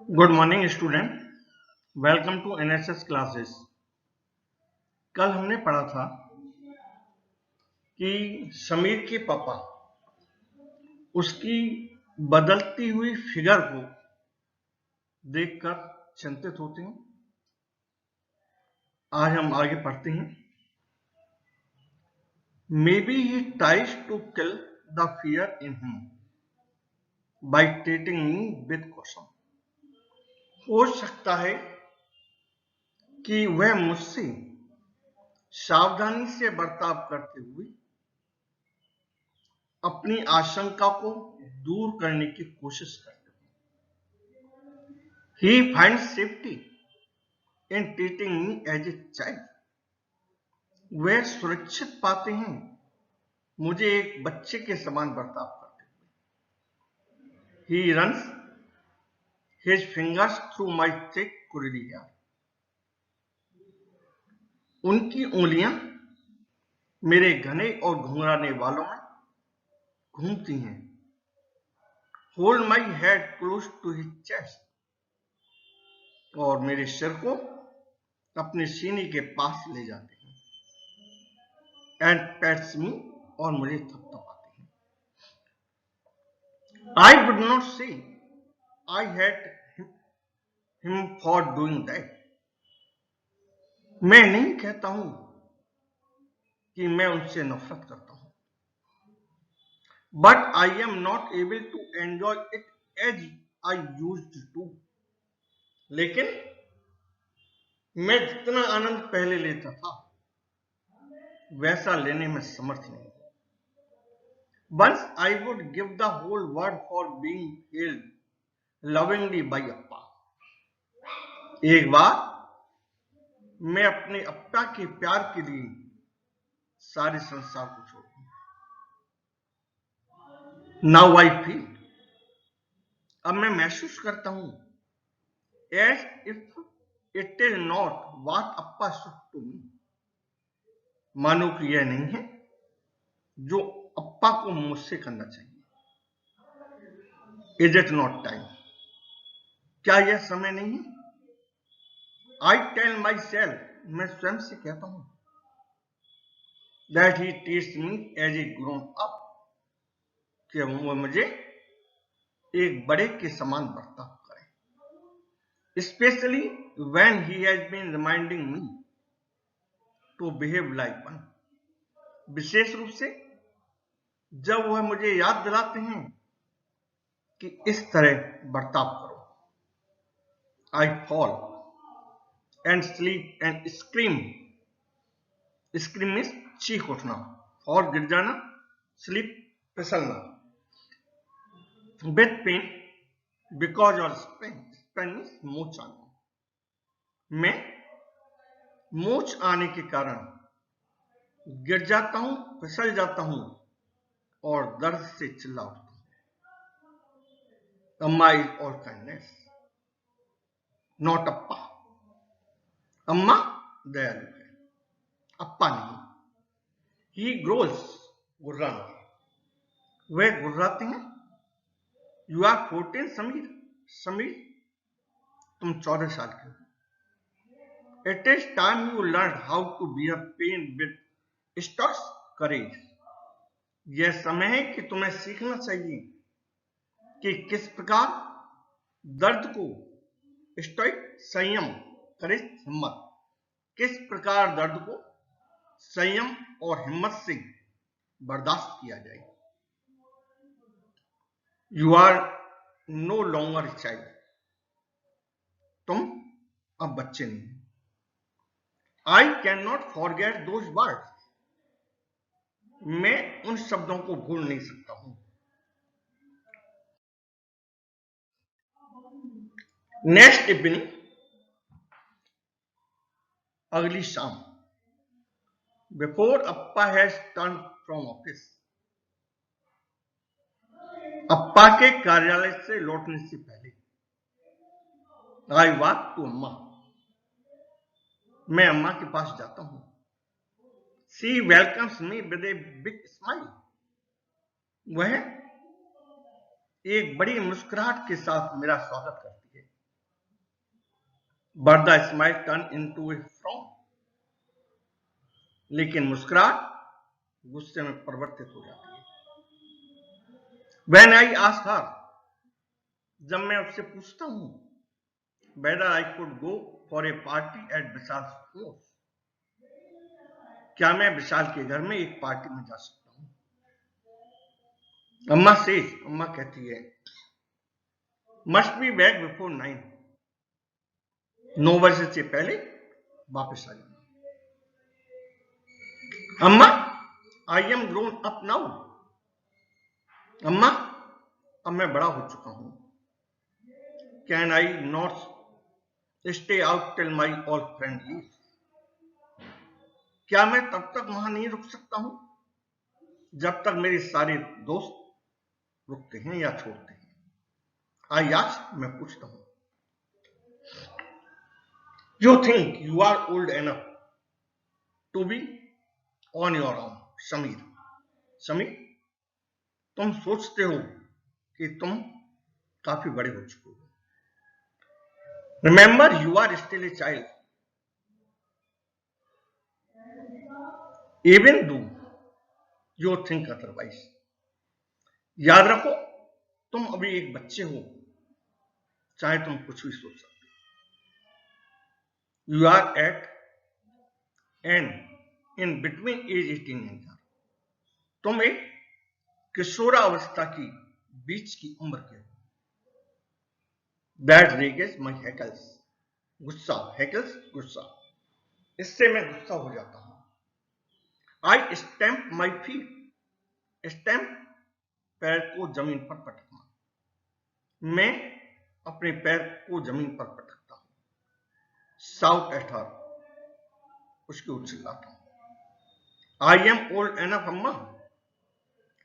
Good morning student. Welcome to NSS classes. कल हमने पढ़ा था कि समीर के पापा उसकी बदलती हुई फिगर को देखकर चिंतित होते हैं। आज हम आगे पढ़ते हैं। Maybe he tries to kill the fear in him by treating me with caution. हो सकता है कि वह मुझसे सावधानी से बर्ताव करते हुए अपनी आशंका को दूर करने की कोशिश करते हैं। He finds safety in treating me as a child. वे सुरक्षित पाते हैं मुझे एक बच्चे के समान बर्ताव करते हुए। He runs his fingers through my thick curly hair. उनकी उंगलियां मेरे घने और घुंघराने बालों में घूमती हैं। Hold my head close to his chest. और मेरे सिर को अपने सीने के पास ले जाते हैं। And pets me और मुझे थपथपाते हैं। I would not say I hate him for doing that. मैं नहीं कहता हूं कि मैं उनसे नफरत करता हूं। But I am not able to enjoy it as I used to. लेकिन मैं जितना आनंद पहले लेता था वैसा लेने में समर्थ नहीं हूं। Once I would give the whole world for being held lovingly by अप्पा। एक बार मैं अपने अप्पा के प्यार के लिए सारे संसार को छोड़ दूं। Now I feel, अब मैं महसूस करता हूं as if it is not what Appa should to me। मानो कि यह नहीं है जो अप्पा को मुझसे करना चाहिए। Is it not time? क्या यह समय नहीं है? I tell myself, मैं स्वयं से कहता हूं that he treats me as a grown up, कि वह मुझे एक बड़े के समान बर्ताव करे। Especially when he has been reminding me to behave like one। विशेष रूप से जब वह मुझे याद दिलाते हैं कि इस तरह बर्ताव करो। I fall and sleep and scream। Scream means चीख उठना, और गिर जाना, sleep फिसलना। With pain because of pain means मोच आना। मैं मोच आने के कारण गिर जाता हूं, फिसल जाता हूं और दर्द से चिल्ला उठता हूं। अम्मा इज ऑल काइंडनेस, नॉट अप्पा। अम्मा दयालु है, अप्पा नहीं। ही ग्रोल्स, गुर्राना, वे गुर्राते हैं। यू आर 14 समीर, समीर तुम 14 साल के हो। It is time you learn how to bear pain with stoic's courage. यह समय है कि तुम्हें सीखना चाहिए कि किस प्रकार दर्द को स्टोइक संयम, करेज हिम्मत, किस प्रकार दर्द को संयम और हिम्मत से बर्दाश्त किया जाए। You are no longer child, तुम अब बच्चे नहीं। I can not forget those words, मैं उन शब्दों को भूल नहीं सकता हूं। नेक्स्ट इवनिंग, अगली शाम, before Appa has turn from office, अप्पा के कार्यालय से लौटने से पहले, आई वॉक टू अम्मा, मैं अम्मा के पास जाता हूं। She welcomes me with a big smile, वह एक बड़ी मुस्कुराहट के साथ मेरा स्वागत करती है। but the smile turned into a frown. लेकिन मुस्कुराहट गुस्से में परिवर्तित हो जाती है. When I ask her, जब मैं उससे पूछता हूं, whether I could go for a party at Vishal's house, क्या मैं विशाल के घर में एक पार्टी में जा सकता हूं? अम्मा says, अम्मा कहती है, must be back before 9. 9 बजे से पहले वापस आ जाना. अम्मा, I am grown up now. अम्मा, अब मैं बड़ा हो चुका हूं. Can I not stay out till my all friend leaves? क्या मैं तब तक वहां नहीं रुक सकता हूं जब तक मेरे सारे दोस्त रुकते हैं या छोड़ते हैं? आई आस्क, मैं पूछता हूं. You think you are old enough to be on your own, Sameer. Sameer, तुम सोचते हो कि तुम काफी बड़े हो चुके हो. Remember, you are still a child. Even though you think otherwise. याद रखो, तुम अभी एक बच्चे हो, चाहे तुम कुछ भी सोच सकते हो. You are at an in between age 18 and 18. तुम एक किशोरावस्था की बीच की उम्र के हो. That raises my hackles. गुस्सा, hackles, गुस्सा. इससे मैं गुस्सा हो जाता हूं. I stamp my feet. Stamp, पैर को जमीन पर पटकना. मैं अपने पैर को जमीन पर पटकता हूं. Shout at her. उसके ऊपर चिल्लाता हूं. I am old enough, अम्मा.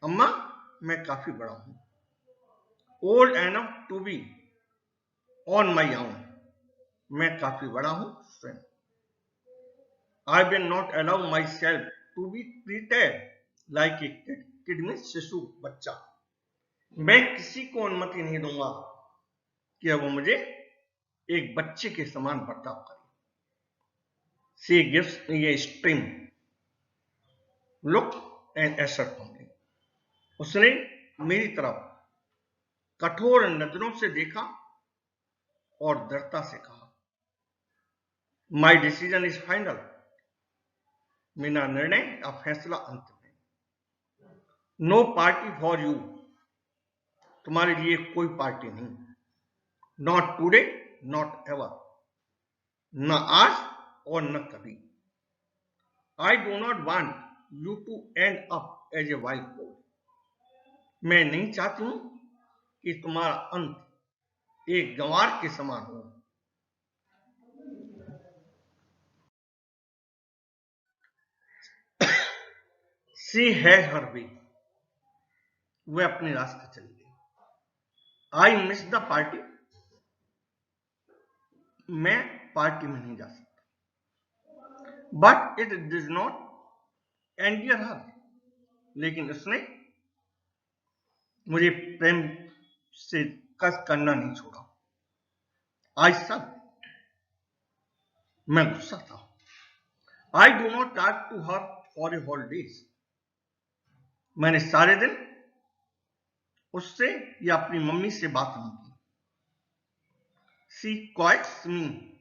अम्मा, मैं काफी बड़ा हूं. Old enough to be on my own. मैं काफी बड़ा हूं स्वयं. I will not allow myself to be treated like a kid. Kid means शिशु, बच्चा. मैं किसी को अनुमति नहीं दूंगा कि वो मुझे एक बच्चे के समान बर्ताव करे. She gives me a string look and assert me. उसने मेरी तरफ कठोर नजरों से देखा और दृढ़ता से कहा, My decision is final. मेरा निर्णय का फैसला अंतिम है. No party for you. तुम्हारे लिए कोई पार्टी नहीं. Not today, not ever. न आज और न कभी. I do not want you to end up as a wild boar. मैं नहीं चाहती हूं कि तुम्हारा अंत एक गंवार के समान हो. She had her way. वह अपने रास्ते चली गई. I miss the party. मैं पार्टी में नहीं जा सकता. But it does not endear her. लेकिन उसने मुझे प्रेम से कस करना नहीं छोड़ा. I said, मैं गुस्सा था. I do not talk to her for a whole day. मैंने सारे दिन उससे या अपनी मम्मी से बात नहीं की. She coaxes me,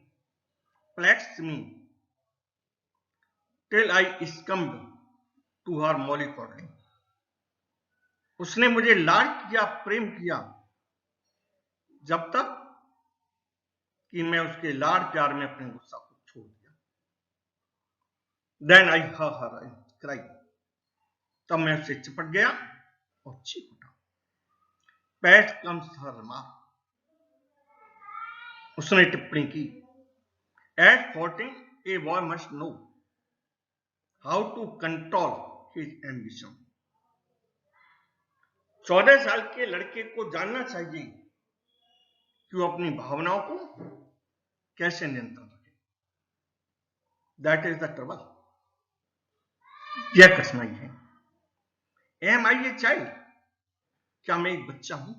plaques me, till I succumbed to her mollycoddling. उसने मुझे लाड किया, प्रेम किया, जब तक कि मैं उसके लाड प्यार में अपने गुस्सा को छोड़ दिया. Then I heard her cry. तब मैं उससे चिपट गया और चीख उठा. Pat comes her remark. उसने टिप्पणी की. At 14, a boy must know how to control his ambition. 14 साल के लड़के को जानना चाहिए कि वो अपनी भावनाओं को कैसे नियंत्रण रखे. That is the trouble. यह कठिनाई है. Am I a child? क्या मैं एक बच्चा हूं?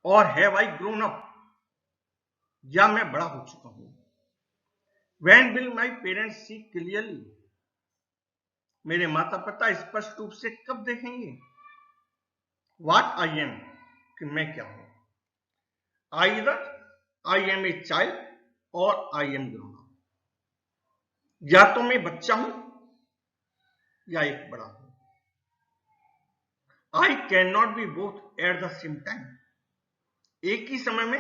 Or have I grown up? या मैं बड़ा हो चुका हूं? When will my parents see clearly? मेरे माता पिता स्पष्ट रूप से कब देखेंगे? What I am, कि मैं क्या हूं? Either I am a child or I am grown up. या तो मैं बच्चा हूं या एक बड़ा हूं. I cannot be both at the same time. एक ही समय में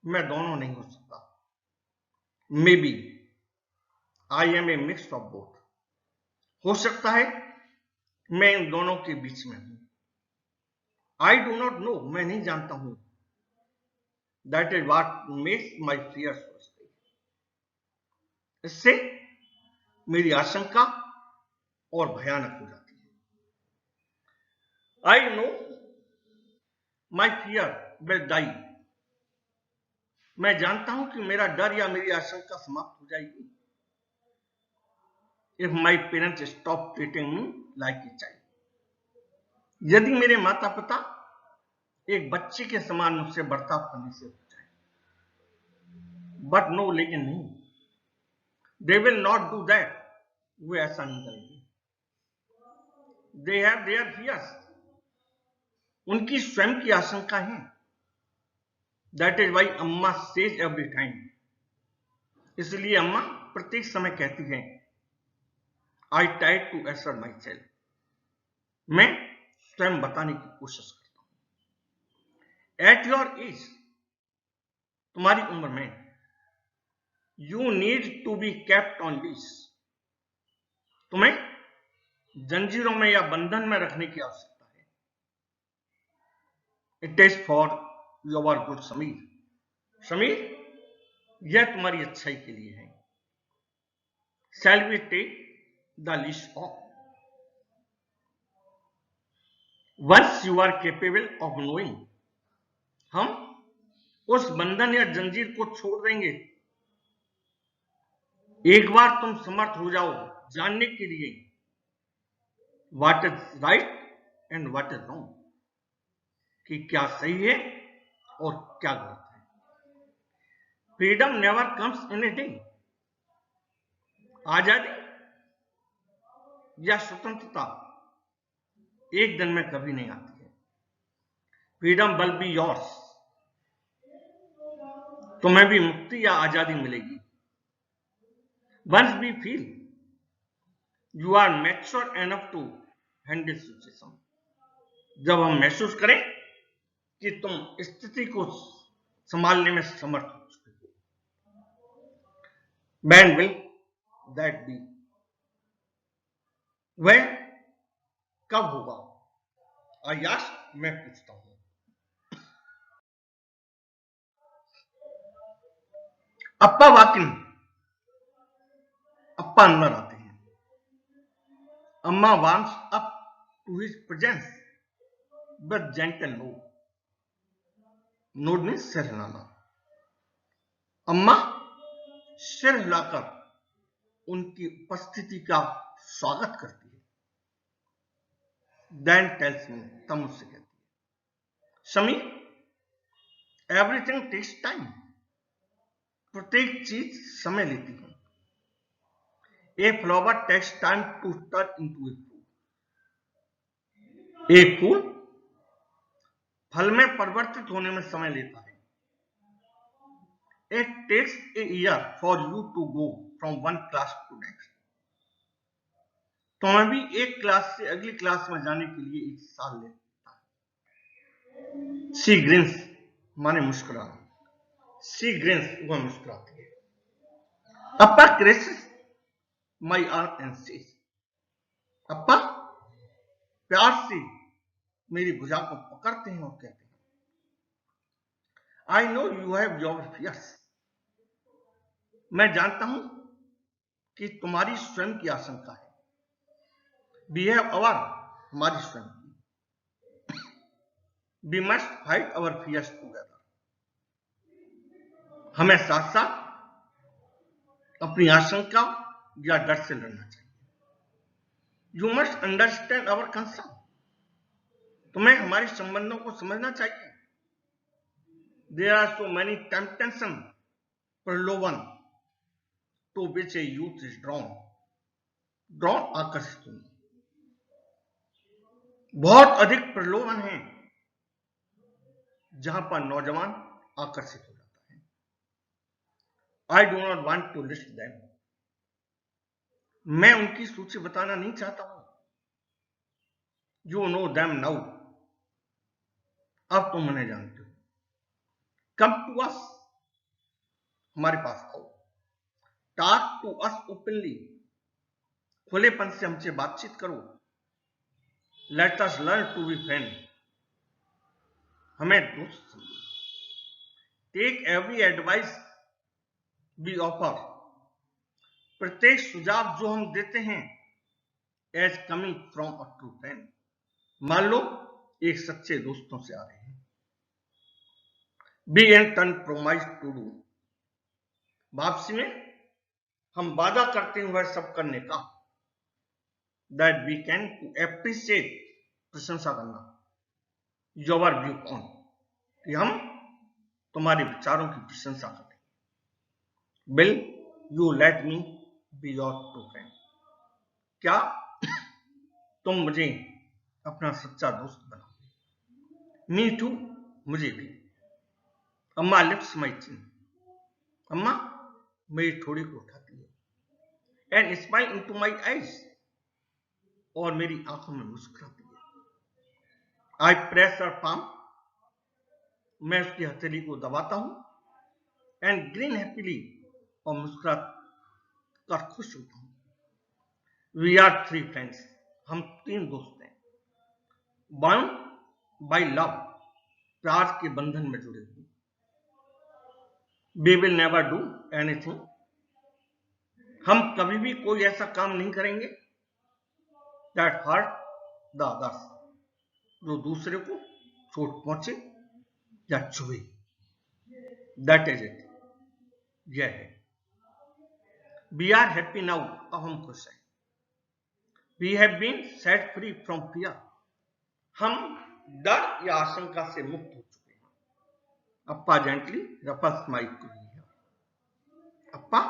मैं दोनों नहीं हो सकता. Maybe I am a mix of both. हो सकता है मैं इन दोनों के बीच में हूं. I do not know, मैं नहीं जानता हूं. That is what makes my fear so strong. इससे मेरी आशंका और भयानक हो जाती है. I know my fear will die. मैं जानता हूं कि मेरा डर या मेरी आशंका समाप्त हो जाएगी. If my parents stop treating me like a child. यदि मेरे माता पिता एक बच्चे के समान मुझसे बर्ताव करने से रुक जाए. But no, लेकिन नहीं. They will not do that. वे ऐसा नहीं करेंगे. They have their fears. उनकी स्वयं की आशंका है. That is why अम्मा says every time. इसलिए अम्मा प्रत्येक समय कहती हैं, I try to assure myself. मैं स्वयं बताने की कोशिश करता हूं. At your age, तुम्हारी उम्र में, you need to be kept on leash. तुम्हें जंजीरों में या बंधन में रखने की आवश्यकता है. It is for your good, Sameer. Sameer, यह तुम्हारी अच्छाई के लिए है. Shall we take the leash off? Once you are capable of knowing, हम उस बंधन या जंजीर को छोड़ देंगे. एक बार तुम समर्थ हो जाओ जानने के लिए what is right and what is wrong, कि क्या सही है और क्या गलत है. Freedom never comes in a day. आजादी या स्वतंत्रता एक दिन में कभी नहीं आती है. Freedom will be yours. तुम्हें भी मुक्ति या आजादी मिलेगी. Once we feel you are mature enough to handle situation. जब हम महसूस करें कि तुम स्थिति को संभालने में समर्थ हो चुके हो. When will that be? वह कब होगा? I ask, मैं पूछता हूं. अप्पा वाकिन, अप्पा अंदर आते हैं. अम्मा warms up to his presence with gentle nod. Node में सिर हिलाना. अम्मा सिर हिलाकर उनकी उपस्थिति का स्वागत करती है. Then tells me, तब मुझसे कहती है, समीर, everything takes time. प्रत्येक चीज समय लेती है. A flower takes time to turn into a fruit. एक फूल फल में परिवर्तित होने में समय लेता है. It takes a year for you to go from one class to next. तुम्हें भी एक क्लास से अगली क्लास में जाने के लिए 1 साल लगता है. She grins, माने मुस्कुराना. She grins, वह मुस्कुराती है. अप्पा caresses my arm and says, अप्पा प्यार से मेरी भुजा को पकड़ते हैं और कहते हैं, I know you have your fears. मैं जानता हूं कि तुम्हारी स्वयं की आशंका है. We have our, हमारी स्वयं की. We must fight our fears together. हमें साथ साथ अपनी आशंका या डर से लड़ना चाहिए. You must understand our concern. तुम्हें हमारे संबंधों को समझना चाहिए. There are so many temptations, प्रलोभन, to which a youth is drawn आकर्षित होना। बहुत अधिक प्रलोभन है जहां पर नौजवान आकर्षित हो जाता है। I do not want to list them. मैं उनकी सूची बताना नहीं चाहता हूं। You know them now. अब तुम उन्हें जानते हो। Come to us. हमारे पास आओ। Talk to us openly. खुलेपन से हमसे बातचीत करो। Let us learn to be friends. हमें दोस्त समझो। Take every advice we offer. प्रत्येक सुझाव जो हम देते हैं as coming from a true friend. मान लो एक सच्चे दोस्तों से आ रहे हैं। Be and turn promise to do. वापसी में हम वादा करते हैं वह सब करने का। That we can to appreciate, प्रशंसा करना। Your view on, कि हम तुम्हारे विचारों की प्रशंसा करें। Will you let me be your true friend? क्या तुम मुझे अपना सच्चा दोस्त बनाओ। Me too, मुझे भी। अम्मा लिफ्ट्स माई चिन, अम्मा मेरी थोड़ी को उठाती है। And smile into my eyes, और मेरी आंखों में मुस्कुराती है। आई प्रेस हर पाम, मैं उसकी हथेली को दबाता हूं। एंड ग्रीन हैप्पीली, और मुस्कुरा कर खुश होता हूं। वी आर 3 फ्रेंड्स, हम 3 दोस्त हैं। बाउंड बाई लव, प्यार के बंधन में जुड़े हुए। We will never do anything, हम कभी भी कोई ऐसा काम नहीं करेंगे दैट हर्ट द अदर्स, जो दूसरे को चोट पहुंचे या छुए। दैट इज इट, यह है। वी आर हैप्पी नाउ, अब हम खुश हैं। We have been set free from fear, हम डर या आशंका से मुक्त हो चुके हैं। अप्पा जेंटली रफल्स माई कुली, अप्पा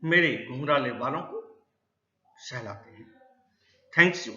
मेरे घुंघराले बालों को सहलाते हैं। Thanks you.